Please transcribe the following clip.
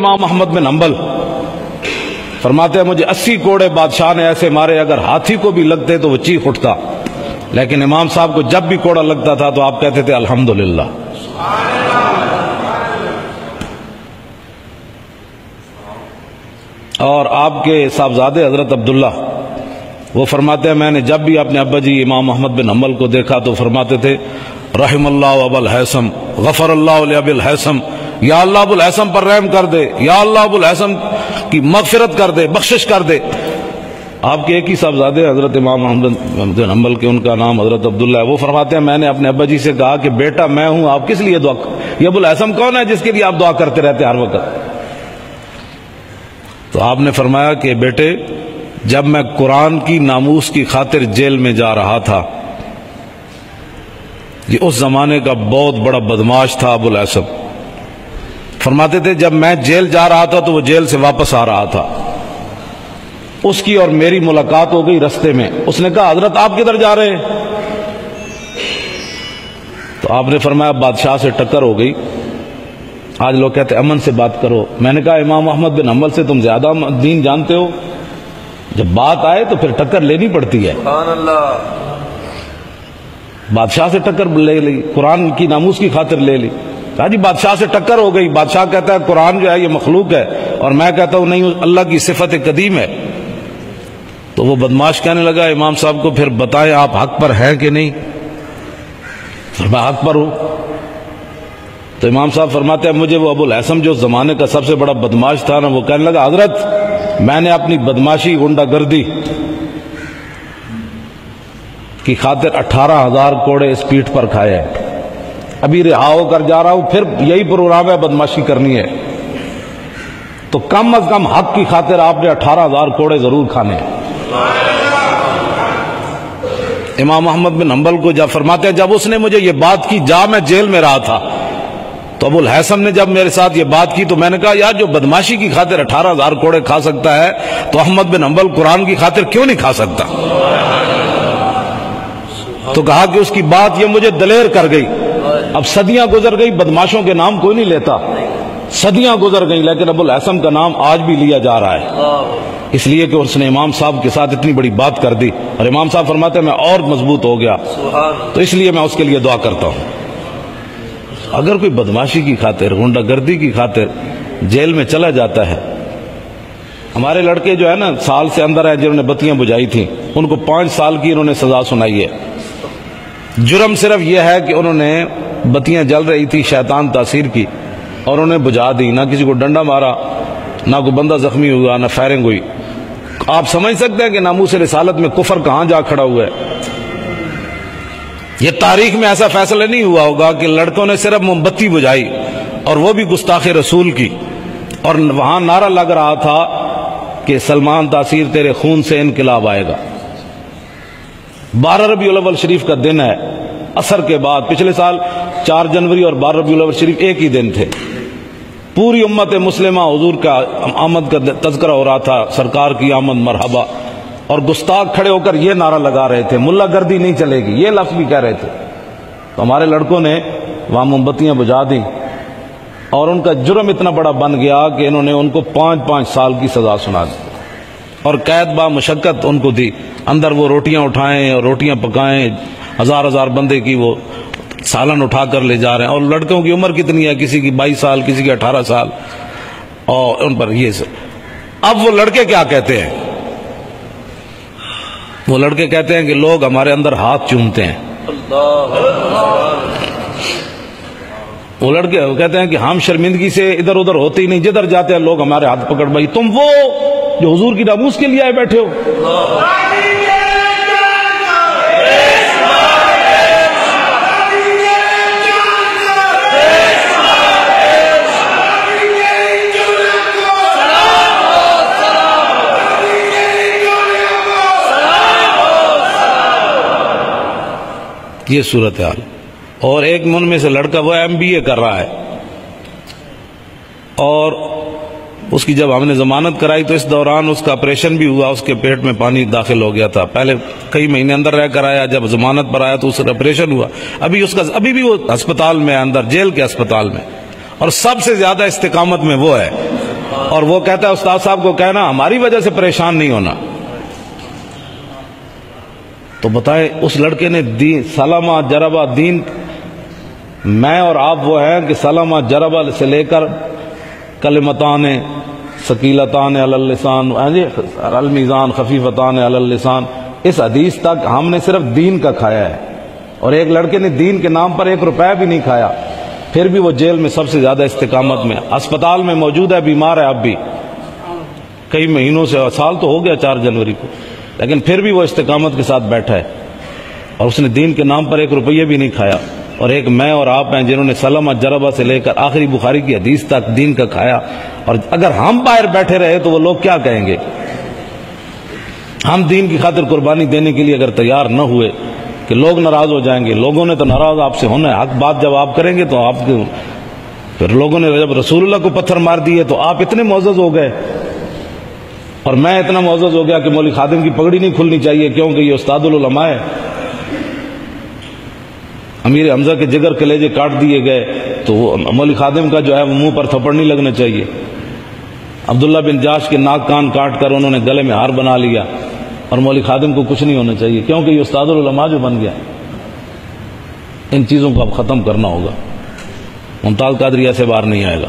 امام محمد بن حنبل فرماتے ہیں مجھے 80 کوڑے بادشاہ نے ایسے مارے، اگر ہاتھی کو بھی لگتے تو وہ چیخ اٹھتا، لیکن امام صاحب کو جب بھی کوڑا لگتا تھا تو آپ کہتے تھے الحمدللہ۔ اور آپ کے صاحبزادے حضرت عبداللہ وہ فرماتے ہیں میں نے جب بھی اپنے ابا جی امام محمد بن حنبل کو دیکھا تو فرماتے تھے رحم اللہ ابا الحیثم غفر اللہ لابی الحیثم، یا اللہ ابو الحیثم پر رحم کر دے، یا اللہ ابو الحیثم کی مغفرت کر دے، بخشش کر دے۔ آپ کے ایک ہی صاحبزادے حضرت امام محمد بن حنبل کے، ان کا نام حضرت عبداللہ ہے، وہ فرماتے ہیں میں نے اپنے ابا جی سے کہا کہ بیٹا میں ہوں، آپ کس لیے دعا، یہ ابو الحیثم کون ہے جس کے لیے آپ دعا کرتے رہتے ہر وقت؟ تو آپ نے فرمایا کہ بیٹے جب میں قرآن کی ناموس کی خاطر جیل میں جا رہا تھا، یہ اس زمانے کا بہت بڑا بدماش تھا ابو الحیثم، فرماتے تھے جب میں جیل جا رہا تھا تو وہ جیل سے واپس آ رہا تھا، اس کی اور میری ملاقات ہو گئی رستے میں، اس نے کہا حضرت آپ کدھر جا رہے ہیں؟ تو آپ نے فرمایا بادشاہ سے ٹکر ہو گئی، آج لوگ کہتے ہیں امن سے بات کرو، میں نے کہا امام محمد بن حنبل سے تم زیادہ دین جانتے ہو، جب بات آئے تو پھر ٹکر لینی پڑتی ہے۔ سبحان اللہ۔ بادشاہ سے ٹکر لے لی، قرآن کی ناموس کی خاطر لے لی، کہا جی بادشاہ سے ٹکر ہو گئی، بادشاہ کہتا ہے قرآن جو ہے یہ مخلوق ہے، اور میں کہتا ہوں نہیں اللہ کی صفت قدیم ہے۔ تو وہ بدماش کہنے لگا امام صاحب کو پھر بتائیں آپ حق پر ہیں کہ نہیں؟ میں حق پر ہوں۔ تو امام صاحب فرماتے ہیں مجھے وہ ابو الحیثم جو زمانے کا سب سے بڑا بدماش تھا نا، وہ کہنے لگا حضرت میں نے اپنی بدماشی غنڈہ گردی کی خاطر 18,000 کوڑے اس پیٹھ پر کھائے ہیں، ابھی رہا ہو کر جا رہا ہوں، پھر یہی پروگرام ہے بدماشی کرنی ہے، تو کم از کم حق کی خاطر آپ نے 18,000 کوڑے ضرور کھانے ہیں۔ امام محمد بن حنبل کو جب فرماتے ہیں جب اس نے مجھے یہ بات کی جا میں جیل میں رہا تھا، تو ابو الحیثم نے جب میرے ساتھ یہ بات کی تو میں نے کہا یار جو بدماشی کی خاطر 18,000 کوڑے کھا سکتا ہے تو احمد بن حنبل قرآن کی خاطر کیوں نہیں کھا سکتا؟ تو کہا کہ اس کی بات یہ مجھے دلیر کر گئی۔ اب صدیاں گزر گئی، بدماشوں کے نام کوئی نہیں لیتا، صدیاں گزر گئی، لیکن ابو الحیثم کا نام آج بھی لیا جا رہا ہے، اس لیے کہ اس نے امام صاحب کے ساتھ اتنی بڑی بات کر دی، اور امام صاحب فرماتے ہیں میں اور مضبوط ہو گیا، تو اس لیے میں اس کے لیے دعا کرتا ہوں۔ اگر کوئی بدماشی کی خاطر غنڈہ گردی کی خاطر جیل میں چلا جاتا ہے، ہمارے لڑکے جو ہے نا سال سے اندر ہیں جنہوں نے بتیاں بجھائی تھیں، ان کو 5 سال کی انہوں نے سزا سنائی ہے، جرم صرف یہ ہے کہ انہوں نے بتیاں جل رہی تھی شیطان تاثیر کی اور انہیں بجھا دی، نہ کسی کو ڈنڈا مارا، نہ کوئی بندہ زخمی ہوا، نہ فائرنگ ہوئی۔ آپ سمجھ سکتے ہیں کہ ناموس رسالت میں کفر کہاں جا کھڑا ہوا ہے۔ یہ تاریخ میں ایسا فیصلہ نہیں ہوا ہوگا کہ لڑکوں نے صرف موم بتی بجھائی اور وہ بھی گستاخ رسول کی، اور وہاں نعرہ لگ رہا تھا کہ سلمان تاثیر تیرے خون سے انقلاب آئے گا۔ 12 ربیع الاول شریف کا دن ہے، عصر کے بعد، پچھلے سال 4 جنوری اور 12 ربیع الاول شریف ایک ہی دن تھے، پوری امت مسلمہ حضور کا آمد کا تذکرہ ہو رہا تھا، سرکار کی آمد مرحبا، اور گستاخ کھڑے ہو کر یہ نعرہ لگا رہے تھے ملا گردی نہیں چلے گی، یہ لفظ بھی کہہ رہے تھے۔ تو ہمارے لڑکوں نے وہاں موم بتیاں بجھا دی اور ان کا جرم اتنا بڑا بن گیا کہ انہوں نے ان کو 5 سال کی سزا سنا دی اور قید با مشقت ان کو دی، اندر وہ روٹیاں اٹھائیں اور روٹیاں پکائیں، ہزار بندے کی وہ سالن اٹھا کر لے جا رہے ہیں، اور لڑکوں کی عمر کتنی ہے، کسی کی 22 سال، کسی کی 18 سال، اور ان پر یہ اب وہ لڑکے کیا کہتے ہیں؟ وہ لڑکے کہتے ہیں کہ لوگ ہمارے اندر ہاتھ چومتے ہیں، وہ لڑکے کہتے ہیں کہ ہم شرمندگی سے ادھر ادھر ہوتے ہی نہیں، جدھر جاتے ہیں لوگ ہمارے ہاتھ پکڑ بھائی تم وہ جو حضور کی ناموس کے لیے آئے بیٹھے ہو۔ یہ صورتحال، اور ایک من میں سے لڑکا وہ MBA کر رہا ہے، اور اس کی جب ہم نے ضمانت کرائی تو اس دوران اس کا آپریشن بھی ہوا، اس کے پیٹ میں پانی داخل ہو گیا تھا، پہلے کئی مہینے اندر رہ کر آیا، جب ضمانت پر آیا تو اس کا آپریشن ہوا، ابھی بھی وہ ہسپتال میں اندر جیل کے ہسپتال میں، اور سب سے زیادہ استقامت میں وہ ہے، اور وہ کہتا ہے استاد صاحب کو کہنا ہماری وجہ سے پریشان نہیں ہونا. تو بتائیں اس لڑکے نے دین سلمہ جربہ دین. میں اور آپ وہ ہیں کہ سلمہ جربہ سے لے کر کلمتان ثقیلتان علی اللسان المیزان خفیفتان علی اللسان اس حدیث تک ہم نے صرف دین کا کھایا ہے. اور ایک لڑکے نے دین کے نام پر 1 روپے بھی نہیں کھایا, پھر بھی وہ جیل میں سب سے زیادہ استقامت میں, اسپتال میں موجود ہے, بیمار ہے اب بھی کئی مہینوں سے, سال تو ہو گیا 4 جنوری کو, لیکن پھر بھی وہ استقامت کے ساتھ بیٹھا ہے اور اس نے دین کے نام پر 1 روپیہ بھی نہیں کھایا. اور ایک میں اور آپ ہیں جنہوں نے سلمہ جربہ سے لے کر آخری بخاری کی حدیث تک دین کا کھایا. اور اگر ہم باہر بیٹھے رہے تو وہ لوگ کیا کہیں گے؟ ہم دین کی خاطر قربانی دینے کے لیے اگر تیار نہ ہوئے کہ لوگ ناراض ہو جائیں گے. لوگوں نے تو ناراض آپ سے ہونا ہے, حق بات جب آپ کریں گے تو آپ کے, پھر لوگوں نے جب رسول اللہ کو پتھر مار دیے تو آپ اتنے معزز ہو گئے اور میں اتنا معزز ہو گیا کہ مولوی خادم کی پگڑی نہیں کھلنی چاہیے کیونکہ یہ استاد العلماء ہے. امیر حمزہ کے جگر کلیجے کاٹ دیے گئے تو مولوی خادم کا جو ہے وہ منہ پر تھپڑ نہیں لگنا چاہیے. عبداللہ بن جاش کے ناک کان کاٹ کر انہوں نے گلے میں ہار بنا لیا اور مولوی خادم کو کچھ نہیں ہونا چاہیے کیونکہ یہ استاد العلماء جو بن گیا. ان چیزوں کو اب ختم کرنا ہوگا. ممتاز قادری ایسے باہر نہیں آئے گا.